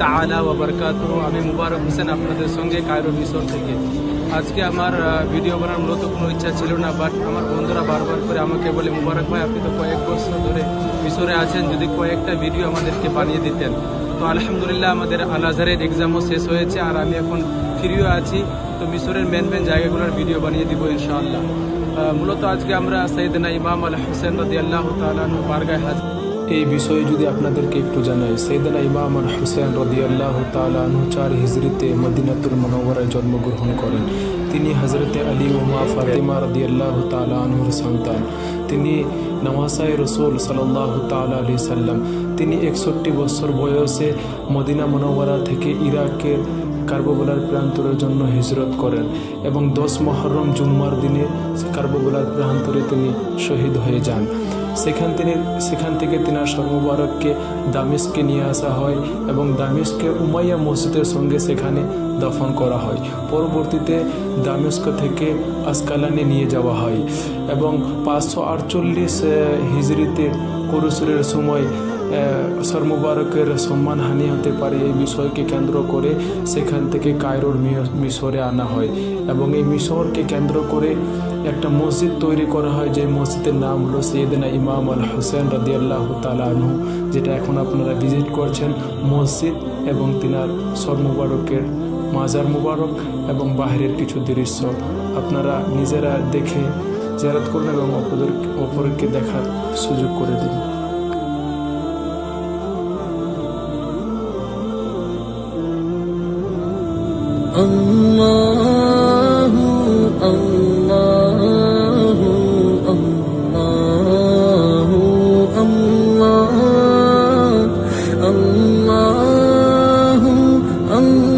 তাআলা ওয়া বারাকাতুহু। আমি মুবারক হোসেন আপনাদের সঙ্গে কায়রো মিশর থেকে। আজকে আমার ভিডিও বানানোর মূলত কোনো ইচ্ছা ছিল না, বাট আমার বন্ধুরা বারবার করে আমাকে বলে, মুবারক ভাই আপনি তো কয়েক বছর ধরে মিশরে আছেন, যদি কয়েকটা ভিডিও আমাদেরকে বানিয়ে দিতেন। তো আলহামদুলিল্লাহ আমাদের আল আজহারের এক্সামও শেষ হয়েছে, আর আমি এখন ফ্রিও আছি। তো মিশরের মেন জায়গাগুলোর ভিডিও বানিয়ে দিব ইনশাআল্লাহ। মূলত আজকে আমরা সাইয়েদনা ইমাম আল হোসেন রাদিয়াল্লাহু তাআলা আনহু বারগাহে হাজির। এই বিষয়ে যদি আপনাদেরকে একটু জানাই, সাইয়েদনা ইমাম আল হোসেন রাদিয়াল্লাহু তাআলা আনহু 4 হিজরিতে মদিনাতুল মুনাওয়ারায় জন্মগ্রহণ করেন। তিনি হযরতে আলী ও মা ফাতেমা রাদিয়াল্লাহু তাআলা আনহুর সন্তান। তিনি নওয়াসায়ে রাসূল সাল্লাল্লাহু তাআলা আলাইহি সাল্লাম। তিনি 61 বছর বয়সে মদিনা মুনাওয়ারা থেকে ইরাকের কারবালার প্রান্তরের জন্য হিজরত করেন এবং 10 মুহররম জুম্মার দিনে কারবালার প্রান্তরে তিনি শহীদ হয়ে যান। সেখান থেকে তিনার সর্ববারককে দামেস্কে নিয়ে আসা হয় এবং দামেস্কে উমাইয়া মসজিদের সঙ্গে সেখানে দফন করা হয়। পরবর্তীতে দামেস্ক থেকে আসকালানে নিয়ে যাওয়া হয় এবং 548 হিজরিতে কুরুসের সময় সর্ববারকের সম্মানহানি হতে পারে এই বিষয়কে কেন্দ্র করে সেখান থেকে কায়রোর মিশরে আনা হয় এবং এই মিশরকে কেন্দ্র করে একটা মসজিদ তৈরি করা হয়, যে মসজিদের নাম হলো সাইয়েদনা ইমাম আল হোসেন রাদিয়াল্লাহু তাআলা আনহু, যেটা এখন আপনারা ভিজিট করছেন মসজিদ এবং তিনার সর মুবারকের মাজার মুবারক এবং বাহিরের কিছু দৃশ্য আপনারা নিজেরা দেখে জিয়ারত করুন এবং অপরকে দেখার সুযোগ করে দিন। আল্লাহু আল্লাহু আল্লাহু আল্লাহু আল্লাহু আল্লাহু আল্লাহু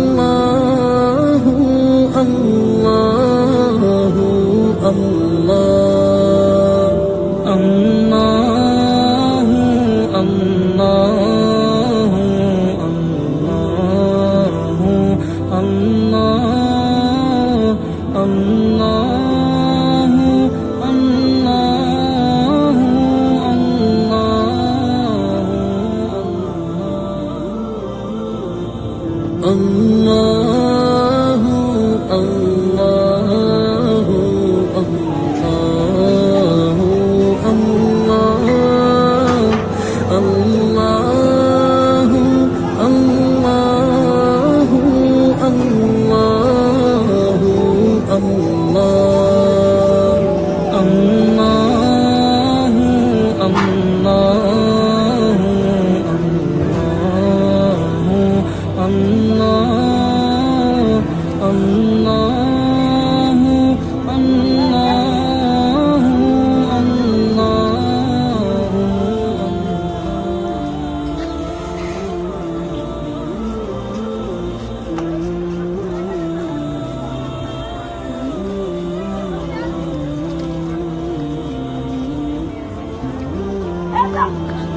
Ella!